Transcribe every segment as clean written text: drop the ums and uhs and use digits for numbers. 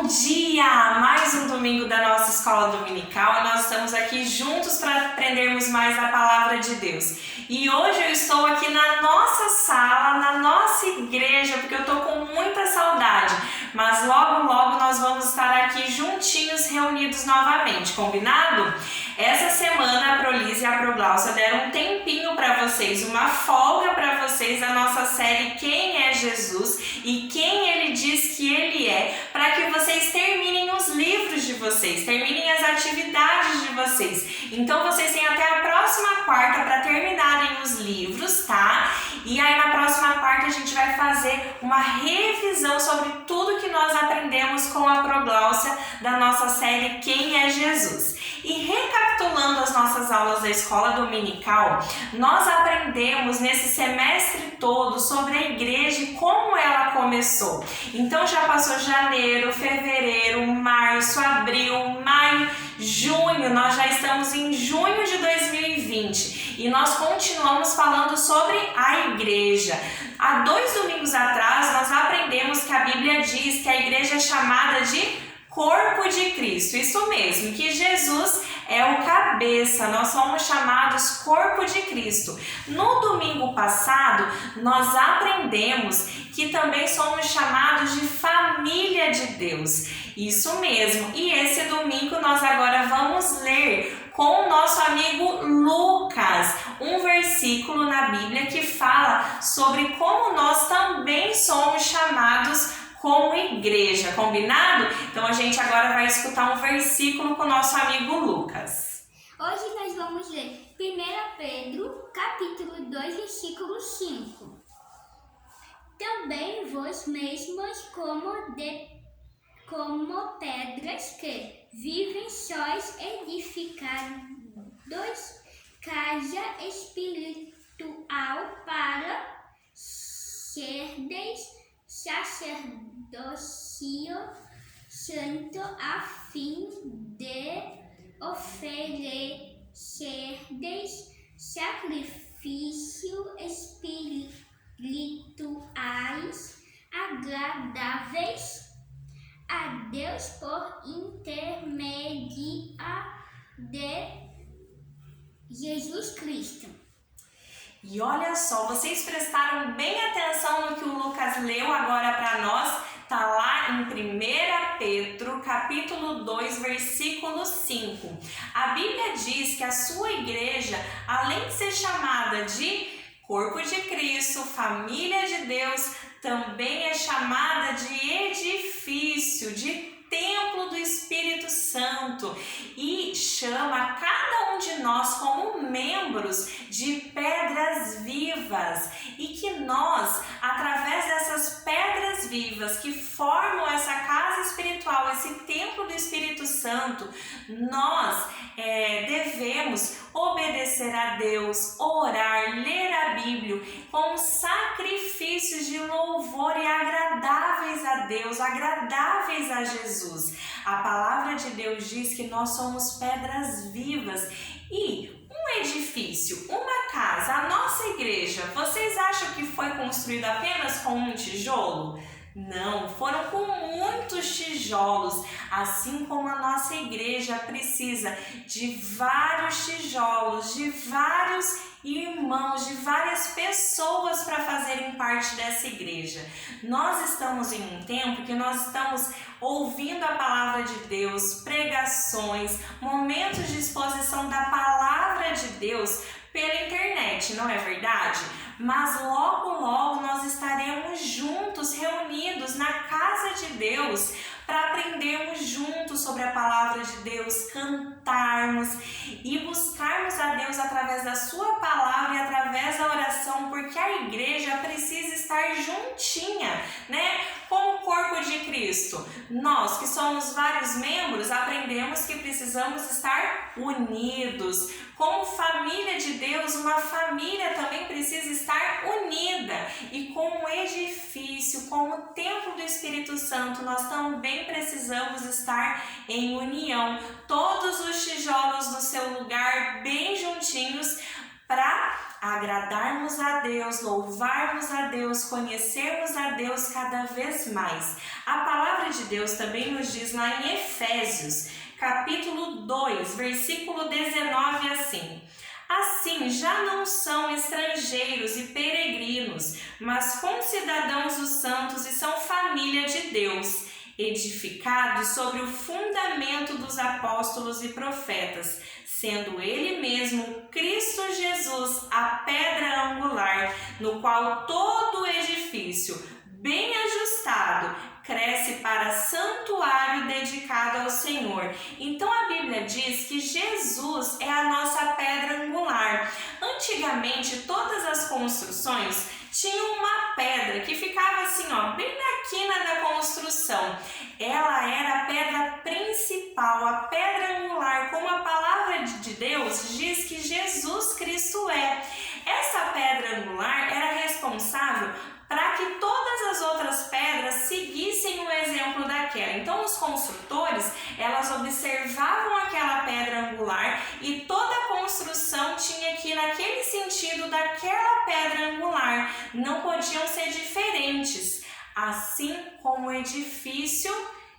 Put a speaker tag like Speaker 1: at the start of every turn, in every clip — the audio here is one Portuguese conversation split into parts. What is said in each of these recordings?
Speaker 1: Bom dia! Mais um domingo da nossa escola dominical e nós estamos aqui juntos para aprendermos mais a palavra de Deus. E hoje eu estou aqui na nossa sala, na nossa igreja, porque eu estou com muita saudade. Mas logo nós vamos estar aqui juntinhos, reunidos novamente, combinado? Essa semana a Prolise e a Progláucia deram um tempinho para vocês, uma folga para vocês da nossa série Quem é Jesus e quem Ele diz que Ele é, para que vocês terminem os livros de vocês, terminem as atividades de vocês. Então vocês têm até a próxima quarta para terminarem os livros, tá? E aí na próxima quarta a gente vai fazer uma revisão sobre tudo que nós aprendemos com a Progláucia da nossa série Quem é Jesus. E recapitulando as nossas aulas da escola dominical, nós aprendemos nesse semestre todo sobre a igreja e como ela começou. Então já passou janeiro, fevereiro, março, abril, maio, junho, nós já estamos em junho de 2020 e nós continuamos falando sobre a igreja. Há 2 domingos atrás nós aprendemos que a Bíblia diz que a igreja é chamada de Corpo de Cristo, isso mesmo, que Jesus é o cabeça, nós somos chamados Corpo de Cristo. No domingo passado, nós aprendemos que também somos chamados de Família de Deus, isso mesmo, e esse domingo nós agora vamos ler com o nosso amigo Lucas, um versículo na Bíblia que fala sobre como nós também somos chamados como igreja, combinado? Então a gente agora vai escutar um versículo com o nosso amigo Lucas.
Speaker 2: Hoje nós vamos ler 1 Pedro, capítulo 2, versículo 5. Também vós mesmos como pedras que vivem sóis edificados, casa espiritual para serdes sacerdócio santo a fim de oferecerdes sacrifícios espirituais agradáveis a Deus por intermédio de Jesus Cristo.
Speaker 1: E olha só, vocês prestaram bem atenção no que o Lucas leu agora para nós? Está lá em 1 Pedro, capítulo 2, versículo 5. A Bíblia diz que a sua igreja, além de ser chamada de Corpo de Cristo, Família de Deus, também é chamada de edifício, de templo do Espírito Santo e chama cada um de nós como membros de pedras vivas e que nós, através dessas pedras vivas que formam essa casa espiritual, esse templo do Espírito Santo, nós devemos obedecer a Deus, orar, ler a Bíblia com sacrifícios de louvor e agradáveis a Deus, agradáveis a Jesus. A palavra de Deus diz que nós somos pedras vivas e um edifício, uma casa, a nossa igreja, vocês acham que foi construída apenas com um tijolo? Não, foram com muitos tijolos, assim como a nossa igreja precisa de vários tijolos, de vários irmãos, de várias pessoas para fazerem parte dessa igreja. Nós estamos em um tempo que nós estamos ouvindo a palavra de Deus, pregações, momentos de exposição da palavra de Deus pela internet, não é verdade? Mas logo nós estaremos juntos, reunidos na casa de Deus, para aprendermos juntos sobre a palavra de Deus, cantarmos e buscarmos a Deus através da sua palavra e através da oração, porque a igreja precisa estar juntinha, né? Como o corpo de Cristo. Nós que somos vários membros, aprendemos que precisamos estar unidos. Como família de Deus, uma família também precisa estar unida. E como edifício, como templo do Espírito Santo, nós também precisamos estar em união. Todos os tijolos no seu lugar, bem juntinhos, para agradarmos a Deus, louvarmos a Deus, conhecermos a Deus cada vez mais. A palavra de Deus também nos diz lá em Efésios, capítulo 2, versículo 19, assim: assim já não são estrangeiros e peregrinos, mas concidadãos dos santos e são família de Deus, edificados sobre o fundamento dos apóstolos e profetas, sendo ele mesmo, Cristo Jesus, a pedra angular, no qual todo o edifício, bem ajustado, cresce para santuário dedicado ao Senhor. Então a Bíblia diz que Jesus é a nossa pedra angular. Antigamente, todas as construções tinham uma pedra que ficava assim, bem na quina da construção. Ela era a pedra principal, a pedra angular, como a palavra de Deus diz que Jesus Cristo é. Essa pedra angular era responsável para que todas as outras pedras seguissem o exemplo daquela. Então, os construtores, elas observavam aquela pedra angular e toda a construção tinha que ir naquele sentido daquela pedra angular. Não podiam ser diferentes. Assim como o edifício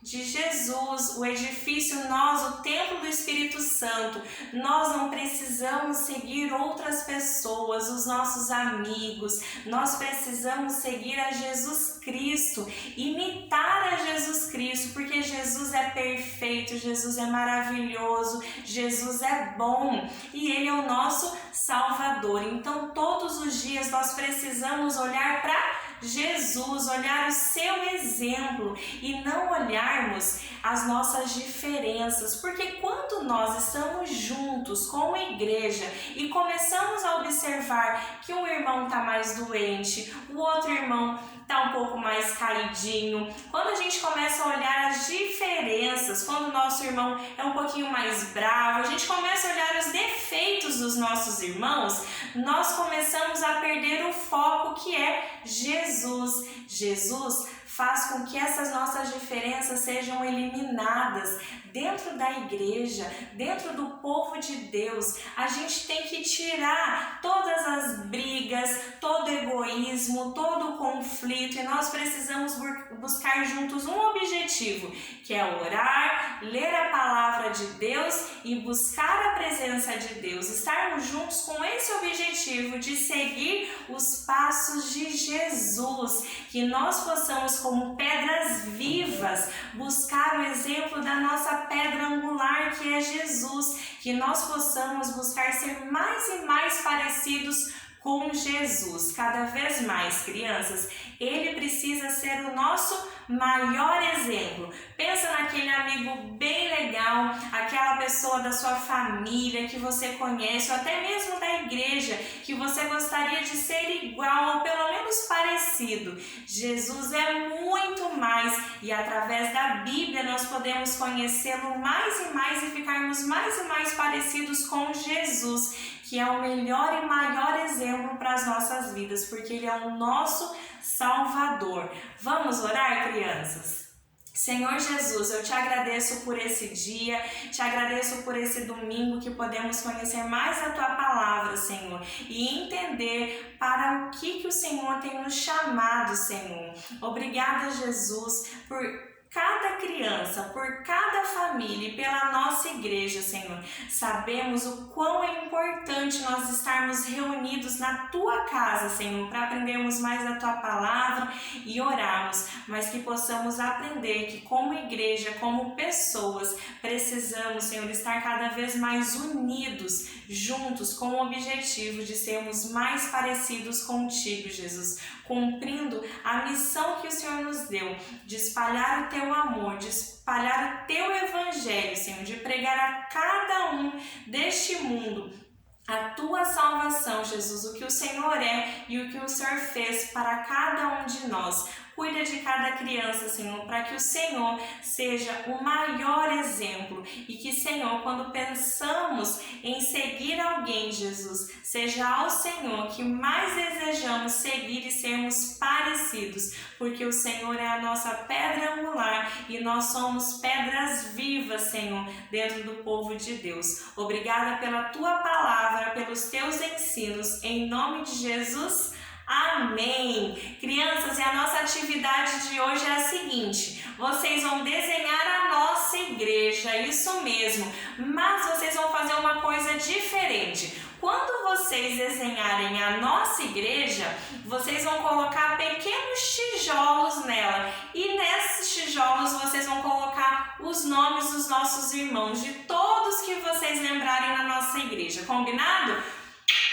Speaker 1: de Jesus, o edifício, nós, o templo do Espírito Santo, nós não precisamos seguir outras pessoas, os nossos amigos, nós precisamos seguir a Jesus Cristo, imitar a Jesus Cristo, porque Jesus é perfeito, Jesus é maravilhoso, Jesus é bom e Ele é o nosso Salvador. Então, todos os dias nós precisamos olhar para Jesus, olhar o seu exemplo e não olharmos as nossas diferenças, porque quando nós estamos juntos como igreja e começamos a observar que um irmão está mais doente, o outro irmão está um pouco mais caidinho, quando a gente começa a olhar as diferenças, quando o nosso irmão é um pouquinho mais bravo, a gente começa a olhar os defeitos dos nossos irmãos, nós começamos a perder o foco que é Jesus. Jesus faz com que essas nossas diferenças sejam eliminadas dentro da igreja, dentro do povo de Deus. A gente tem que tirar todas as brigas, todo o egoísmo, todo o conflito, e nós precisamos buscar juntos um objetivo, que é orar, ler a palavra de Deus e buscar a presença de Deus, estarmos juntos com esse objetivo de seguir os passos de Jesus, que nós possamos, como pedras vivas, buscar o exemplo da nossa pedra angular, que é Jesus, que nós possamos buscar ser mais e mais parecidos com Jesus, cada vez mais, crianças. Ele precisa ser o nosso maior exemplo. Pensa naquele amigo bem legal, aquela pessoa da sua família que você conhece, ou até mesmo da igreja, que você gostaria de ser igual, ou pelo menos parecido. Jesus é muito mais, e através da Bíblia nós podemos conhecê-lo mais e mais e ficarmos mais e mais parecidos com Jesus, que é o melhor e maior exemplo para as nossas vidas, porque Ele é o nosso Salvador. Vamos orar, crianças? Senhor Jesus, eu te agradeço por esse dia, te agradeço por esse domingo que podemos conhecer mais a Tua Palavra, Senhor, e entender para o que o Senhor tem nos chamado, Senhor. Obrigada, Jesus, por cada criança, por cada família e pela nossa igreja, Senhor. Sabemos o quão é importante nós estarmos reunidos na Tua casa, Senhor, para aprendermos mais a Tua Palavra e orarmos, mas que possamos aprender que como igreja, como pessoas, precisamos, Senhor, estar cada vez mais unidos, juntos, com o objetivo de sermos mais parecidos contigo, Jesus, cumprindo a missão que o Senhor nos deu, de espalhar o Teu amor, de espalhar o Teu Evangelho, Senhor, de pregar a cada um deste mundo a Tua salvação, Jesus, o que o Senhor é e o que o Senhor fez para cada um de nós. Cuida de cada criança, Senhor, para que o Senhor seja o maior exemplo e que, Senhor, quando pensamos em seguir alguém, Jesus, seja ao Senhor que mais desejamos seguir e sermos parecidos, porque o Senhor é a nossa pedra angular e nós somos pedras vivas, Senhor, dentro do povo de Deus. Obrigada pela tua palavra, pelos teus ensinos, em nome de Jesus. Amém! Crianças, e a nossa atividade de hoje é a seguinte: vocês vão desenhar a nossa igreja, isso mesmo, mas vocês vão fazer uma coisa diferente. Quando vocês desenharem a nossa igreja, vocês vão colocar pequenos tijolos nela e nesses tijolos vocês vão colocar os nomes dos nossos irmãos, de todos que vocês lembrarem na nossa igreja, combinado?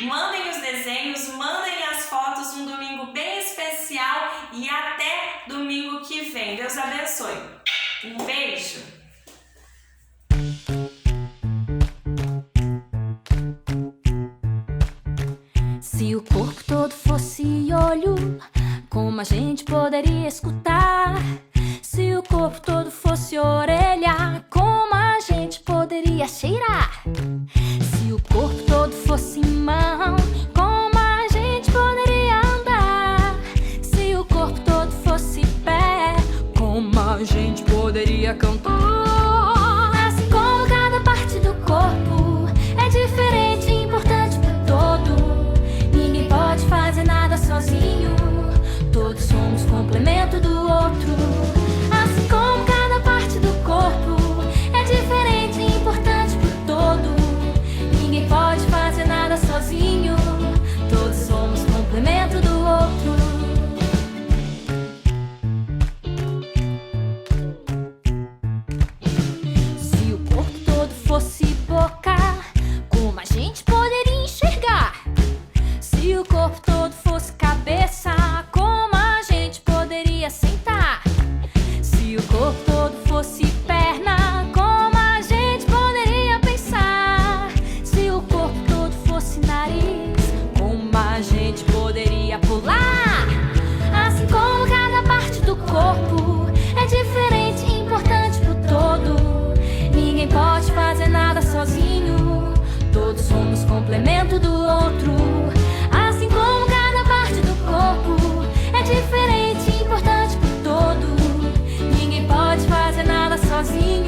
Speaker 1: Mandem os desenhos, mandem as fotos, um domingo bem especial e até domingo que vem. Deus abençoe. Um beijo.
Speaker 3: Se o corpo todo fosse olho, como a gente poderia escutar? Se o corpo todo fosse orelha, como a gente poderia cheirar? Se o corpo todo fosse mão, como a gente poderia andar? Se o corpo todo fosse pé, como a gente poderia cantar? Assim como cada parte do corpo é diferente e importante pro todo, ninguém pode fazer nada sozinho, todos somos complemento do outro. Assim como cada parte do corpo é diferente e importante pro todo, ninguém pode fazer nada sozinho, todos somos complemento do outro. Se o corpo todo fosse boca, como a gente poderia enxergar? Se o corpo todo fosse cabeça, como a gente poderia sentar? Se o corpo todo fosse perna, como a gente poderia pensar? Se o corpo todo fosse nariz, como a gente poderia pular? Assim como cada parte do corpo é diferente e importante pro todo, ninguém pode fazer nada sozinho, todos somos complemento do outro. Assim como cada parte do corpo é diferente e importante pro todo, ninguém pode fazer nada sozinho,